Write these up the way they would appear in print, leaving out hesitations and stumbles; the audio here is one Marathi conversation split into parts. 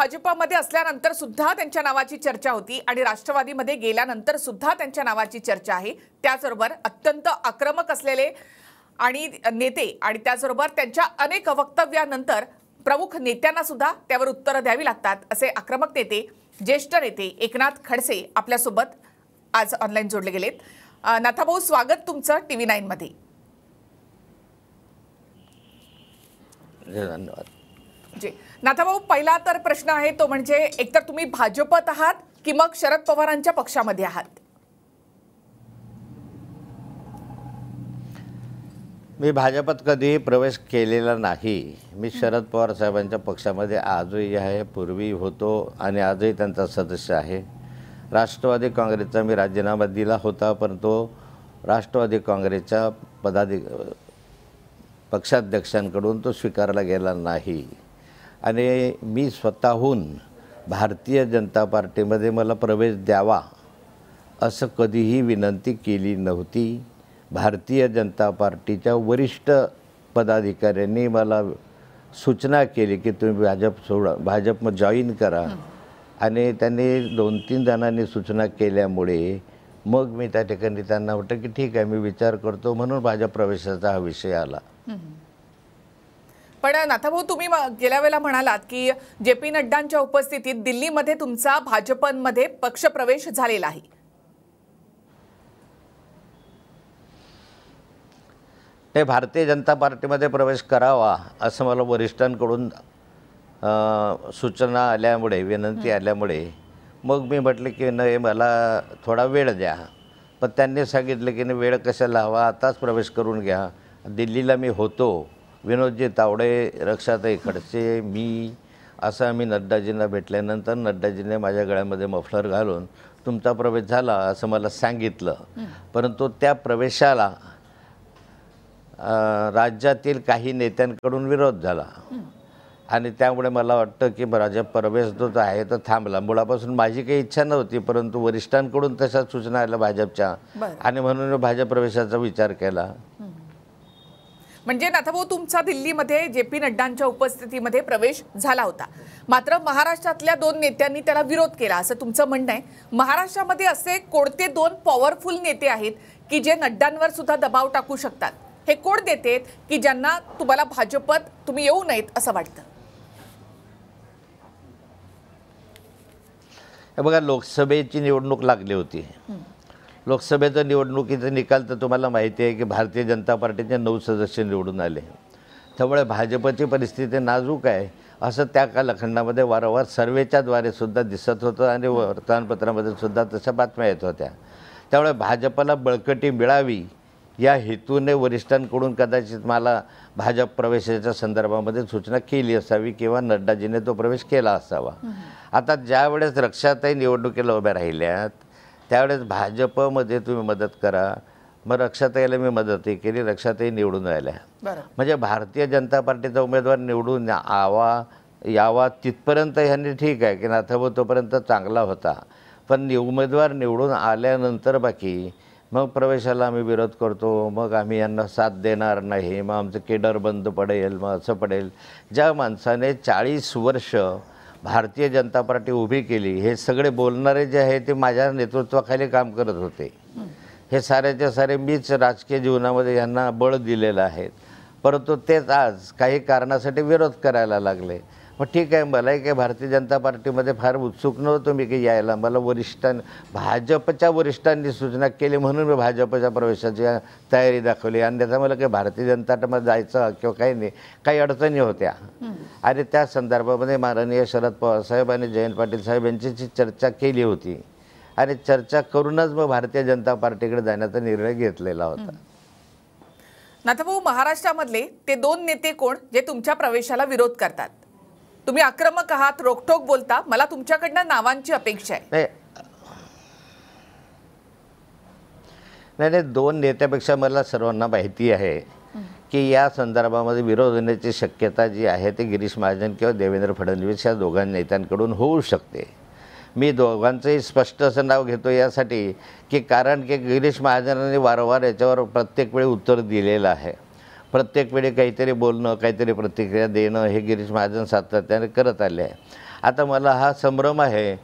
भाजपमध्ये असल्यानंतर सुद्धा त्यांच्या नावाची चर्चा होती आणि राष्ट्रवादीमध्ये गेल्यानंतर सुद्धा त्यांच्या नावाची चर्चा आहे। त्याचबरोबर अत्यंत आक्रमक असलेले आणि नेते आणि त्याचबरोबर त्यांच्या अनेक वक्तव्यानंतर प्रमुख नेत्यांना सुद्धा त्यावर उत्तरं द्यावी लागतात असे आक्रमक नेते, ज्येष्ठ नेते एकनाथ खडसे आपल्यासोबत आज ऑनलाईन जोडले गेलेत। नाथाभाऊ, स्वागत तुमचं TV9 मध्ये। धन्यवाद जी नाथाभाऊ, पहिला तर प्रश्न आहे तो म्हणजे एकतर तुम्ही भाजपत आहात की मग शरद पवारांच्या पक्षामध्ये आहात? मी भाजपत कधी प्रवेश केलेला नाही। मी शरद पवार साहेबांच्या पक्षामध्ये आजही आहे, पूर्वी होतो आणि आजही त्यांचा सदस्य आहे। राष्ट्रवादी काँग्रेसचा मी राजीनामा दिला होता, परंतु राष्ट्रवादी काँग्रेसच्या पक्षाध्यक्षांकडून तो स्वीकारला गेला नाही आणि मी स्वतःहून भारतीय जनता पार्टीमध्ये मला प्रवेश द्यावा असं कधीही विनंती केली नव्हती। भारतीय जनता पार्टीच्या वरिष्ठ पदाधिकाऱ्यांनी मला सूचना केली की तुम्ही भाजप जॉईन करा आणि त्यांनी 2-3 जणांनी सूचना केल्यामुळे मग मी त्या ठिकाणी त्यांना म्हटलं की ठीक आहे, मी विचार करतो, म्हणून भाजप प्रवेशाचा हा विषय आला। पण नाथाभाऊ, तुम्ही गेल्या वेळेला म्हणालात की JP नड्डांच्या उपस्थितीत दिल्लीमध्ये तुमचा भाजपमध्ये पक्षप्रवेश झालेला आहे। ते भारतीय जनता पार्टीमध्ये प्रवेश करावा असं मला वरिष्ठांकडून सूचना आल्यामुळे, विनंती आल्यामुळे मग मी म्हटलं की नाही, मला थोडा वेळ द्या। पण त्यांनी सांगितलं की नाही, वेळ कशाला हवा, आताच प्रवेश करून घ्या। दिल्लीला मी होतो, विनोदजी तावडे, रक्षाताई खडसे, मी असं आम्ही नड्डाजींना भेटल्यानंतर नड्डाजींनी माझ्या गळ्यामध्ये मफलर घालून तुमचा प्रवेश झाला असं मला सांगितलं। परंतु त्या प्रवेशाला राज्यातील काही नेत्यांकडून विरोध झाला आणि त्यामुळे मला वाटतं की भाजप प्रवेश जो आहे तो थांबला। मुळापासून माझी काही इच्छा नव्हती, परंतु वरिष्ठांकडून तशा सूचना आल्या भाजपच्या आणि म्हणून भाजप प्रवेशाचा विचार केला। म्हणजे नाथाभाऊ, तुमचा दिल्लीमध्ये JP नड्डांच्या उपस्थितीमध्ये प्रवेश झाला होता, मात्र महाराष्ट्रातल्या 2 नेत्यांनी त्याला विरोध केला असं तुमचं म्हणणं आहे। महाराष्ट्रामध्ये असे कोणते 2 पॉवरफुल नेते आहेत की जे नड्डांवर सुद्धा दबाव टाकू शकतात? हे कोण नेते आहेत की ज्यांना तुम्हाला भाजपत तुम्ही येऊ नयेत असं वाटतं? हे बघा, लोकसभेची निवडणूक लागली होती। लोकसभेच्या निवडणुकीचा निकाल तर तुम्हाला माहिती आहे की भारतीय जनता पार्टीचे 9 सदस्य निवडून आले। त्यामुळे भाजपची परिस्थिती नाजूक आहे असं त्या कालखंडामध्ये वारंवार सर्वेच्याद्वारे सुद्धा दिसत होतं आणि वर्तमानपत्रामध्ये सुद्धा तशा बातम्या येत होत्या। त्यामुळे भाजपला बळकटी मिळावी या हेतूने वरिष्ठांकडून कदाचित मला भाजप प्रवेशाच्या संदर्भामध्ये सूचना केली असावी किंवा नड्डाजीने तो प्रवेश केला असावा। आता ज्या वेळेस रक्षाताई निवडणुकीला उभ्या राहिल्यात त्यावेळेस भाजपमध्ये तुम्ही मदत करा, मग रक्षाताईला मी मदतही केली, रक्षाताई निवडून आल्या। म्हणजे भारतीय जनता पार्टीचा उमेदवार निवडून यावा तिथपर्यंत ह्यांनी ठीक आहे की नाथाभाऊ तोपर्यंत चांगला होता, पण उमेदवार निवडून आल्यानंतर बाकी मग प्रवेशाला आम्ही विरोध करतो, मग आम्ही यांना साथ देणार नाही, मग आमचं केडर बंद पडेल, मग असं पडेल। ज्या माणसाने 40 वर्ष भारतीय जनता पार्टी उभी केली, हे सगळे बोलणारे जे आहे ते माझ्या नेतृत्वाखाली काम करत होते। हे सारेचे सारे मीच राजकीय जीवनामध्ये यांना बळ दिलेलं आहे, परंतु तेच आज काही कारणासाठी विरोध करायला लागले। मग ठीक आहे, मलाही काही भारतीय जनता पार्टीमध्ये फार उत्सुक नव्हतो मी की यायला, मला भाजपच्या वरिष्ठांनी सूचना केली म्हणून मी भाजपच्या प्रवेशाची तयारी दाखवली। अन्यथा मला काही भारतीय जनता पार्टीमध्ये जायचं किंवा काही नाही, काही अडचणी होत्या आणि त्या संदर्भामध्ये माननीय शरद पवार साहेब आणि जयंत पाटील साहेब यांची चर्चा केली होती आणि चर्चा करूनच मग भारतीय जनता पार्टीकडे जाण्याचा निर्णय घेतलेला होता। नाथाभाऊ, महाराष्ट्रामधले ते 2 नेते कोण जे तुमच्या प्रवेशाला विरोध करतात? तुम्ही आक्रमक आहात, रोखठोक बोलता, मला तुमच्याकडनं नावांची अपेक्षा आहे। नाही, 2 नेत्यापेक्षा मला सर्वांना माहिती आहे की या संदर्भामध्ये विरोध होण्याची शक्यता जी आहे ते गिरीश महाजन किंवा देवेंद्र फडणवीस या 2 नेत्यांकडून होऊ शकते। मी दोघांचंही स्पष्ट असं नाव घेतो यासाठी की कारण की गिरीश महाजनांनी वारंवार याच्यावर प्रत्येक वेळी उत्तर दिलेलं आहे। प्रत्येक वेळी काहीतरी बोलणं, काहीतरी प्रतिक्रिया देणं हे गिरीश महाजन सातत्याने करत आले आहे आता मला हा संभ्रम आहे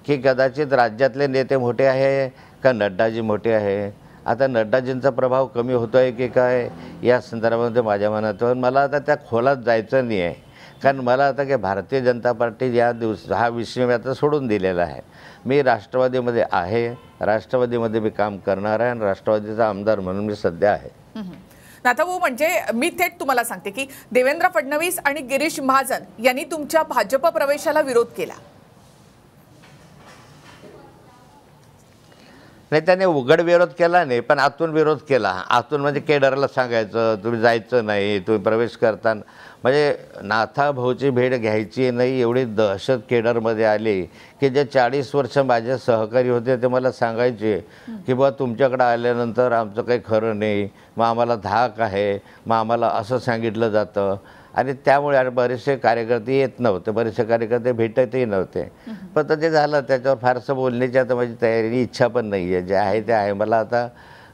की कदाचित राज्यातले नेते मोठे आहे का नड्डाजी मोठे आहे. आता नड्डाजींचा प्रभाव कमी होतो आहे की काय या संदर्भामध्ये माझ्या मनात, मला आता त्या खोलात जायचं नाही आहे. कारण मला आता काय भारतीय जनता पार्टी हा विषय मी आता सोडून दिलेला आहे. मी राष्ट्रवादीमध्ये आहे, राष्ट्रवादीमध्ये मी काम करणार आहे आणि राष्ट्रवादीचा आमदार म्हणून मी सध्या आहे. नाथाभाऊ, म्हणजे मी थेट तुम्हाला सांगते की देवेंद्र फडणवीस आणि गिरीश महाजन यांनी तुमच्या भाजप प्रवेशाला विरोध केला. नाही, त्याने उघड विरोध केला नाही, पण आतून विरोध केला. आतून म्हणजे केडरला सांगायचं तुम्ही जायचं नाही, तुम्ही प्रवेश करताना म्हणजे नाथाभाऊची भेट घ्यायची नाही एवढी दहशत केडरमध्ये आली की जे 40 वर्ष माझे सहकारी होते ते मला सांगायचे की बा तुमच्याकडे आल्यानंतर आमचं काही खरं नाही, मग आम्हाला धाक आहे, मग आम्हाला असं सांगितलं जातं. आणि त्यामुळे बरेचसे कार्यकर्ते येत नव्हते, बरेचसे कार्यकर्ते भेटतही नव्हते. पण ते झालं, त्याच्यावर फारसं बोलण्याची आता माझी तयारी इच्छा पण नाही आहे. जे आहे ते आहे. मला आता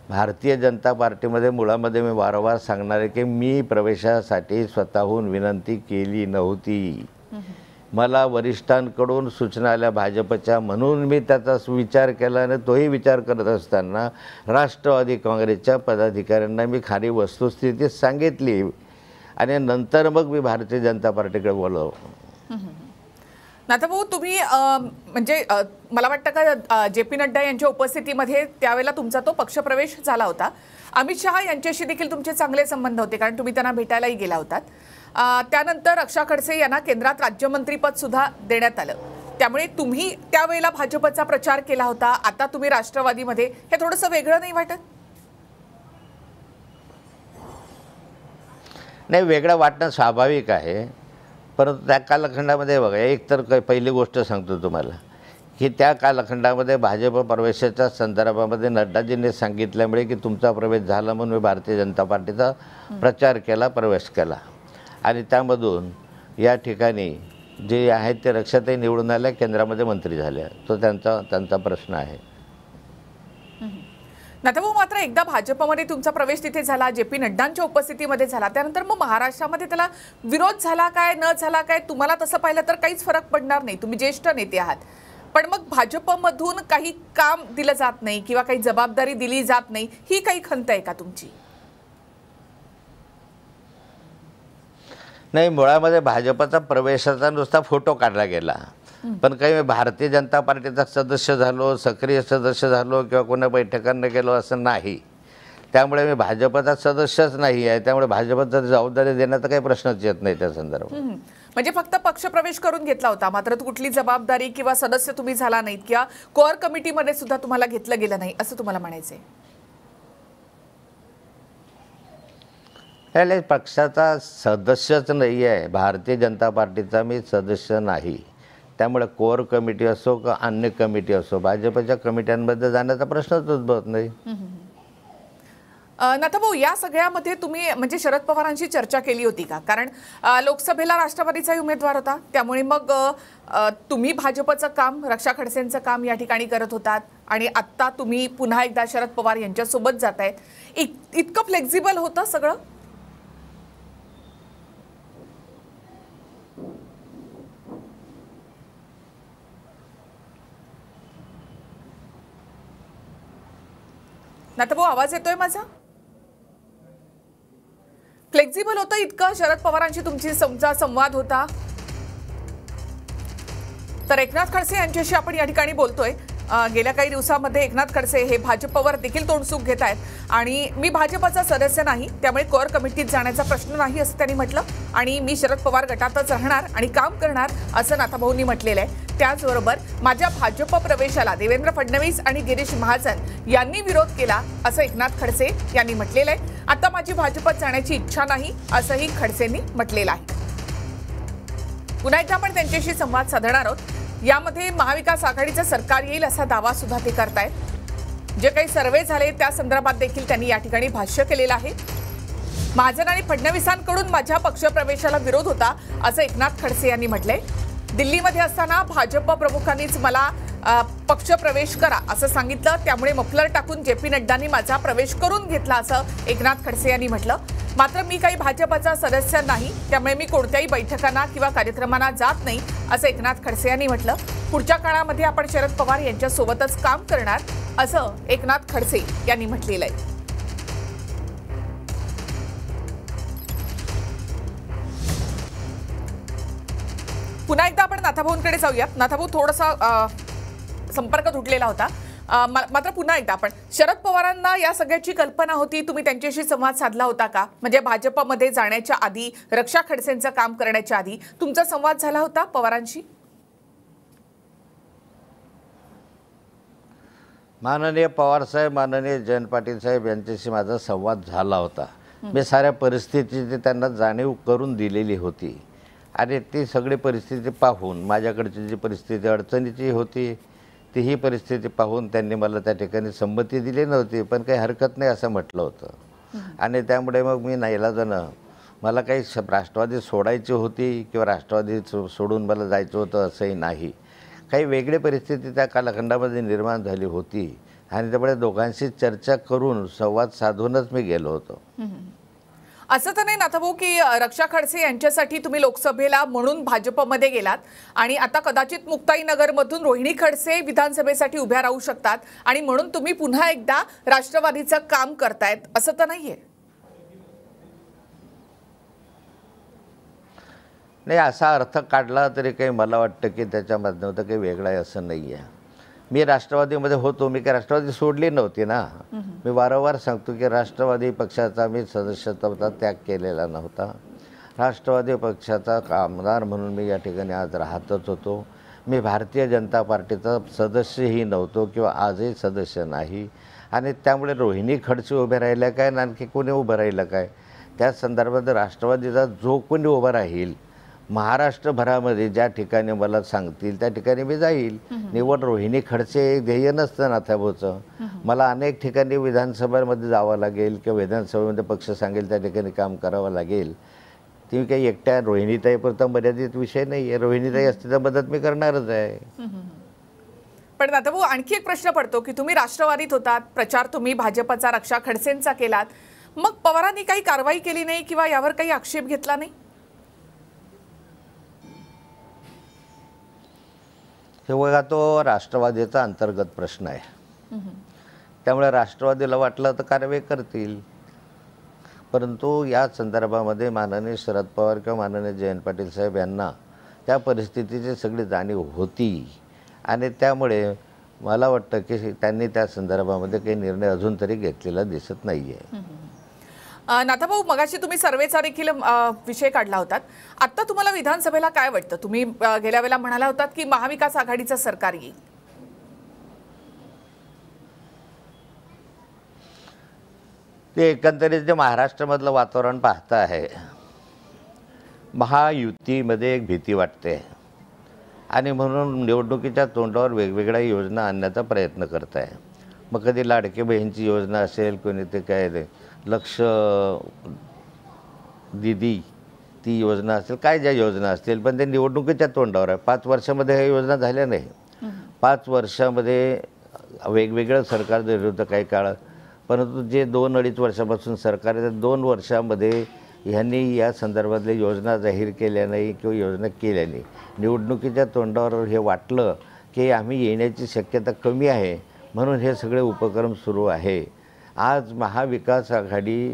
भारतीय जनता पार्टीमध्ये मुळामध्ये मी वारंवार सांगणार आहे की मी प्रवेशासाठी स्वतःहून विनंती केली नव्हती. मला वरिष्ठांकडून सूचना आल्या भाजपच्या, म्हणून मी त्याचा विचार केला. आणि तोही विचार करत असताना राष्ट्रवादी काँग्रेसच्या पदाधिकाऱ्यांना मी खरी वस्तुस्थिती सांगितली आणि नंतर मग मी भारतीय जनता पार्टीकडे बोलवलं. नाथाभाऊ, तुम्ही म्हणजे मला वाटतं का JP नड्डा यांच्या उपस्थितीमध्ये त्यावेळेला तुमचा तो पक्षप्रवेश झाला होता. अमित शहा यांच्याशी देखील तुमचे चांगले संबंध होते, कारण तुम्ही त्यांना भेटायलाही गेला होतात. त्यानंतर रक्षा खडसे यांना केंद्रात राज्यमंत्रीपद सुद्धा देण्यात आलं. त्यामुळे तुम्ही त्यावेळेला भाजपचा प्रचार केला होता, आता तुम्ही राष्ट्रवादीमध्ये. हे थोडंसं वेगळं नाही वाटत? नाही, वेगळं वाटणं स्वाभाविक आहे, परंतु त्या कालखंडामध्ये बघा, एक तर पहिली गोष्ट सांगतो तुम्हाला की त्या कालखंडामध्ये भाजप प्रवेशाच्या संदर्भामध्ये नड्डाजींनी सांगितल्यामुळे की तुमचा प्रवेश झाला म्हणून मी भारतीय जनता पार्टीचा प्रचार केला, प्रवेश केला. आणि त्यामधून या ठिकाणी जे आहेत ते रक्षाताई निवडून आल्या, केंद्रामध्ये मंत्री झाल्या. तो त्यांचा प्रश्न आहे. नाथाभाऊ, मात्र एकदा भाजपमध्ये तुमचा प्रवेश तिथे झाला, JP नड्डांच्या उपस्थितीमध्ये झाला, त्यानंतर मग महाराष्ट्रामध्ये त्याला विरोध झाला काय न झाला काय, तुम्हाला तसं पाहिलं तर काहीच फरक पडणार नाही, तुम्ही ज्येष्ठ नेते आहात. पण मग भाजपमधून काही काम दिलं जात नाही किंवा काही जबाबदारी दिली जात नाही, ही काही खंत आहे का तुमची? नाही, मुळामध्ये भाजपचा प्रवेशाचा नुसता फोटो काढला गेला, पण काही भारतीय जनता पार्टीचा सदस्य झालो, सक्रिय सदस्य झालो किंवा कोणा बैठकांना गेलो असं नाही. त्यामुळे मी भाजपचा सदस्यच नाही आहे. त्यामुळे भाजपचा जबाबदारी देण्याचा काही प्रश्नच येत नाही त्या संदर्भात. म्हणजे फक्त पक्षप्रवेश करून घेतला होता, मात्र कुठली जबाबदारी किंवा सदस्य तुम्ही झाला नाहीत किंवा कोअर कमिटीमध्ये सुद्धा तुम्हाला घेतलं गेलं नाही, असं तुम्हाला म्हणायचंय? पक्षाचा सदस्यच नाही आहे, भारतीय जनता पार्टीचा मी सदस्य नाही. त्यामुळे कोअर कमिटी असो का अन्य कमिटी असो, भाजपच्या कमिट्यांमध्ये जाण्याचा प्रश्नच उद्भवत नाही. नाथाभाऊ, या सगळ्यामध्ये तुम्ही म्हणजे शरद पवारांशी चर्चा केली होती का? कारण लोकसभेला राष्ट्रवादीचाही उमेदवार होता, त्यामुळे मग तुम्ही भाजपचं काम, रक्षा खडसेंचं काम या ठिकाणी करत होतात आणि आत्ता तुम्ही पुन्हा एकदा शरद पवार यांच्यासोबत जातायत. इतकं फ्लेक्झिबल होतं सगळं? नाथाभाऊ, आवाज येतोय माझा? फ्लेक्झिबल होतं इतकं शरद पवारांशी तुमचा संवाद होता? तर एकनाथ खडसे यांच्याशी आपण या ठिकाणी बोलतोय. गेल्या काही दिवसांमध्ये एकनाथ खडसे हे भाजपवर देखील तोंडसुख घेत आहेत आणि मी भाजपचा सदस्य नाही, त्यामुळे कोअर कमिटीत जाण्याचा प्रश्न नाही असं त्यांनी म्हटलं. आणि मी शरद पवार गटातच राहणार आणि काम करणार असं नाथाभाऊंनी म्हटलेलं आहे. त्याचबरोबर माझ्या भाजप प्रवेशाला देवेंद्र फडणवीस आणि गिरीश महाजन यांनी विरोध केला असं एकनाथ खडसे यांनी म्हटलेलं आहे. आता माझी भाजपत जाण्याची इच्छा नाही असंही खडसेंनी म्हटलेलं आहे. पुन्हा एकदा आपण त्यांच्याशी संवाद साधणार आहोत. यामध्ये महाविकास आघाडीचं सरकार येईल असा दावा सुद्धा ते करतायत. जे काही सर्वे झाले त्या संदर्भात देखील त्यांनी या ठिकाणी भाष्य केलेलं आहे. महाजन आणि फडणवीसांकडून माझ्या पक्षप्रवेशाला विरोध होता असं एकनाथ खडसे यांनी म्हटलंय. दिल्लीमध्ये असताना भाजप प्रमुखांनीच मला पक्ष प्रवेश करा असं सांगितलं. त्यामुळे मफलर टाकून जे.पी. नड्डांनी माझा प्रवेश करून घेतला असं एकनाथ खडसे यांनी म्हटलं. मात्र मी काही भाजपचा सदस्य नाही, त्यामुळे मी कोणत्याही बैठकांना किंवा कार्यक्रमांना जात नाही असं एकनाथ खडसे यांनी म्हटलं. पुढच्या काळामध्ये आपण शरद पवार यांच्यासोबतच काम करणार असं एकनाथ खडसे यांनी म्हटलेलं आहे. पुन्हा एकदा आपण नाथाभाऊंकडे जाऊयात. नाथाभाऊ, थोडासा संपर्क तुटलेला होता. मात्र पुन्हा एकदा आपण शरद पवारांना या सगळ्याची कल्पना होती, तुम्ही त्यांच्याशी संवाद साधला होता का? म्हणजे भाजपमध्ये जाण्याच्या आधी, रक्षा खडसेंचं काम करण्याच्या आधी तुमचा संवाद झाला होता पवारांशी? माननीय पवारसाहेब, माननीय जयंत पाटील साहेब यांच्याशी माझा संवाद झाला होता. मी साऱ्या परिस्थितीची त्यांना जाणीव करून दिलेली होती आणि ती सगळी परिस्थिती पाहून, माझ्याकडची जी परिस्थिती अडचणीची होती तीही परिस्थिती पाहून त्यांनी मला त्या ठिकाणी संमती दिली नव्हती, पण काही हरकत नाही असं म्हटलं होतं. आणि त्यामुळे मग मी नाईलाजानं, मला काही राष्ट्रवादी सोडायची होती किंवा राष्ट्रवादी सोडून मला जायचं होतं असंही नाही. काही वेगळी परिस्थिती त्या कालखंडामध्ये निर्माण झाली होती आणि त्यामुळे दोघांशी चर्चा करून संवाद साधूनच मी गेलो होतो. असं तर नाही नाथाभाऊ की रक्षा खडसे यांच्यासाठी तुम्ही लोकसभेला म्हणून भाजपमध्ये गेलात आणि आता कदाचित मुक्ताईनगरमधून रोहिणी खडसे विधानसभेसाठी उभ्या राहू शकतात आणि म्हणून तुम्ही पुन्हा एकदा राष्ट्रवादीचं काम करतायत, असं तर नाहीये? नाही, असा अर्थ काढला तरी काही मला वाटतं की त्याच्यामधनं होतं काही वेगळं आहे असं नाही आहे. मी राष्ट्रवादीमध्ये होतो, मी काही राष्ट्रवादी सोडली नव्हती ना. मी वारंवार सांगतो की राष्ट्रवादी पक्षाचा मी सदस्यत्वाचा त्याग केलेला नव्हता. राष्ट्रवादी पक्षाचा आमदार म्हणून मी या ठिकाणी आज राहतच होतो. मी भारतीय जनता पार्टीचा सदस्यही नव्हतो किंवा आजही सदस्य नाही. आणि त्यामुळे रोहिणी खडसे उभे राहिल्या काय आणि आणखी कोणी उभं राहिलं काय, त्या संदर्भात राष्ट्रवादीचा जो कोणी उभं राहील महाराष्ट्रभरामध्ये ज्या ठिकाणी मला सांगतील त्या ठिकाणी मी जाईल. निवड रोहिणी खडसे एक ध्येय नसतं नाथाभाऊचं. मला अनेक ठिकाणी विधानसभेमध्ये जावं लागेल किंवा विधानसभेमध्ये पक्ष सांगेल त्या ठिकाणी काम करावं लागेल. ती काही एकट्या रोहिणीताईपुरता मर्यादित विषय नाही आहे. रोहिणीताई असते तर मदत मी करणारच आहे. पण नाथाभाऊ, आणखी एक प्रश्न पडतो की तुम्ही राष्ट्रवादीत होतात, प्रचार तुम्ही भाजपचा रक्षा खडसेंचा केलात, मग पवारांनी काही कारवाई केली नाही किंवा यावर काही आक्षेप घेतला नाही? हे बघा, तो राष्ट्रवादीचा अंतर्गत प्रश्न आहे. त्यामुळे राष्ट्रवादीला वाटलं तर कारवाई करतील, परंतु या संदर्भामध्ये माननीय शरद पवार किंवा माननीय जयंत पाटील साहेब यांना त्या परिस्थितीची सगळी जाणीव होती आणि त्यामुळे मला वाटतं की त्यांनी त्या संदर्भामध्ये काही निर्णय अजून तरी घेतलेला दिसत नाही आहे. नाथाभाऊ, मगाशी तुम्ही सर्वेचा देखील विषय काढला होतात. आता तुम्हाला विधानसभेला काय वाटतं? तुम्ही गेल्या वेळेला म्हणाला होतात की महाविकास आघाडीचं सरकार येईल. ते एकंदरीत जे महाराष्ट्रामधलं वातावरण पाहता आहे, महायुतीमध्ये एक भीती वाटते आणि म्हणून निवडणुकीच्या तोंडावर वेगवेगळ्या योजना आणण्याचा प्रयत्न करत आहे. मग कधी लाडके बहीणची योजना असेल, कोणी ते काय लक्ष दिदी ती योजना असेल, काय ज्या योजना असतील, पण ते निवडणुकीच्या तोंडावर आहे. 5 वर्षामध्ये ह्या योजना झाल्या नाही. 5 वर्षामध्ये वेगवेगळं सरकार जरी होतं काही काळ, परंतु जे 2-2.5 वर्षापासून सरकार आहे, 2 वर्षामध्ये ह्यांनी या संदर्भातल्या योजना जाहीर केल्या नाही किंवा योजना केल्या नाही. निवडणुकीच्या तोंडावर हे वाटलं की आम्ही येण्याची शक्यता कमी आहे म्हणून हे सगळे उपक्रम सुरू आहे. आज महाविकास आघाडी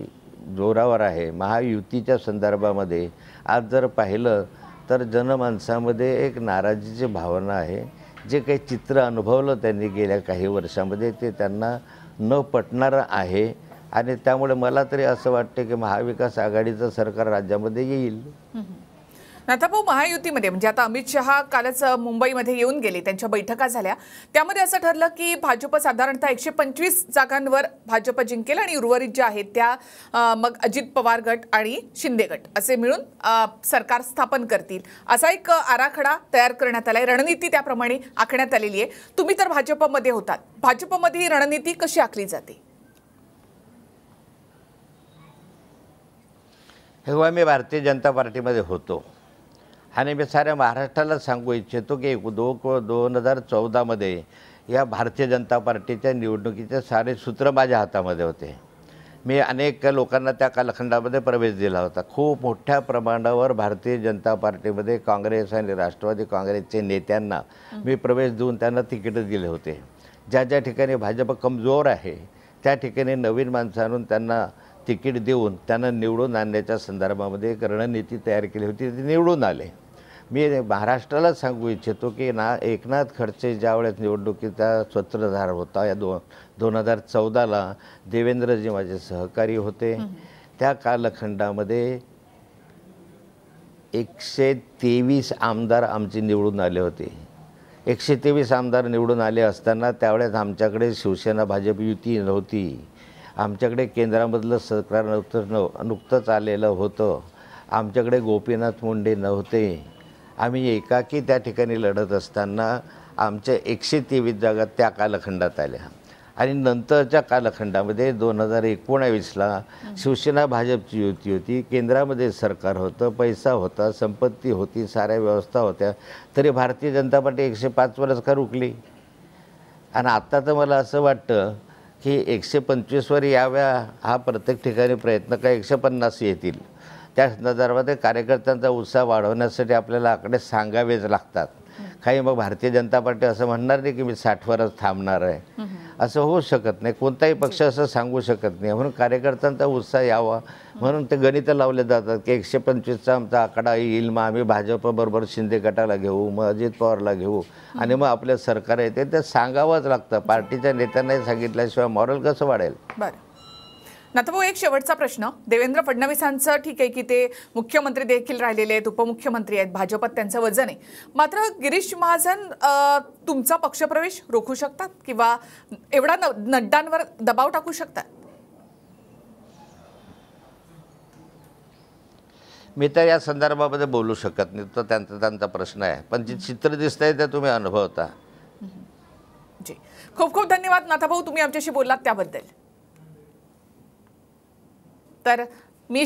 जोरावर आहे. महायुतीच्या संदर्भामध्ये आज जर पाहिलं तर जनमानसामध्ये एक नाराजीची भावना आहे. जे काही चित्र अनुभवलं त्यांनी गेल्या काही वर्षामध्ये ते त्यांना न पटणारं आहे आणि त्यामुळे मला तरी असं वाटतं की महाविकास आघाडीचं सरकार राज्यामध्ये येईल. नाथाभाऊ, महायुतीमध्ये म्हणजे आता अमित शहा कालच मुंबईमध्ये येऊन गेले, त्यांच्या बैठका झाल्या, त्यामध्ये असं ठरलं की भाजप साधारणतः 125 जागांवर भाजप जिंकेल आणि उर्वरित ज्या आहेत त्या मग अजित पवार गट आणि शिंदे गट असे मिळून सरकार स्थापन करतील, असा एक आराखडा तयार करण्यात आलाय. रणनीती त्याप्रमाणे आखण्यात आलेली आहे. तुम्ही तर भाजपमध्ये होतात, भाजपमध्ये ही रणनीती कशी आखली जाते? जेव्हा मी भारतीय जनता पार्टीमध्ये होतो आणि मी साऱ्या महाराष्ट्राला सांगू इच्छितो की 2014मध्ये या भारतीय जनता पार्टीच्या निवडणुकीचे सारे सूत्र माझ्या हातामध्ये होते. मी अनेक लोकांना त्या कालखंडामध्ये प्रवेश दिला होता. खूप मोठ्या प्रमाणावर भारतीय जनता पार्टीमध्ये काँग्रेस आणि राष्ट्रवादी काँग्रेसचे नेत्यांना मी प्रवेश देऊन त्यांना तिकीटं दिले होते. ज्या ज्या ठिकाणी भाजप कमजोर आहे त्या ठिकाणी नवीन माणसं आणून त्यांना तिकीट देऊन त्यांना निवडून आणण्याच्या संदर्भामध्ये एक रणनीती तयार केली होती. ते निवडून आले. मी महाराष्ट्राला सांगू इच्छितो की एकनाथ खडसे ज्यावेळेस निवडणुकीचा सूत्रधार होता, या 2014ला देवेंद्रजी माझे सहकारी होते. त्या कालखंडामध्ये 123 आमदार आमचे निवडून आले होते. 123 आमदार निवडून आले असताना त्यावेळेस आमच्याकडे शिवसेना भाजप युती नव्हती. आमच्याकडे केंद्रामधलं सरकार नुकतंच आलेलं होतं. आमच्याकडे गोपीनाथ मुंडे नव्हते. आम्ही एकाकी त्या ठिकाणी लढत असताना आमच्या 123 जागा त्या कालखंडात आल्या. आणि नंतरच्या कालखंडामध्ये 2019ला शिवसेना भाजपची युती होती. केंद्रामध्ये सरकार होतं, पैसा होता, संपत्ती होती, साऱ्या व्यवस्था होत्या. तरी भारतीय जनता पार्टी 105 वर्ष का रुकली. आणि आत्ता तर मला असं वाटतं की 125वर याव्या हा प्रत्येक ठिकाणी प्रयत्न काय 150 येतील. त्या संदर्भात कार्यकर्त्यांचा उत्साह वाढवण्यासाठी आपल्याला आकडे सांगावेच लागतात. काही मग भारतीय जनता पार्टी असं म्हणणार नाही की मी 60वरच थांबणार आहे. असं होऊ शकत नाही. कोणताही पक्ष असं सांगू शकत नाही. म्हणून कार्यकर्त्यांचा उत्साह यावा म्हणून ते गणितं लावले जातात की 125चा आमचा आकडा येईल, मग आम्ही भाजपबरोबर शिंदे गटाला घेऊ, मग अजित पवारला घेऊ आणि मग आपलं सरकार येते. ते सांगावंच लागतं. पार्टीच्या नेत्यांनाही सांगितल्याशिवाय मॉरल कसं वाढेल. बरं नाथाभाऊ, एक शेवटचा प्रश्न. देवेंद्र फडणवीसांचं ठीक आहे की ते मुख्यमंत्री देखील राहिलेले आहेत, उपमुख्यमंत्री आहेत, भाजपात त्यांचं वजन आहे. मात्र गिरीश महाजन तुमचा पक्षप्रवेश रोखू शकतात किंवा एवढा नड्डांवर दबाव टाकू शकतात? मी तर या संदर्भामध्ये बोलू शकत नाही. तो त्यांचा प्रश्न आहे. पण जे चित्र दिसतंय ते तुम्ही अनुभवता. जी, खूप खूप धन्यवाद नाथाभाऊ, तुम्ही आमच्याशी बोललात त्याबद्दल. तर मी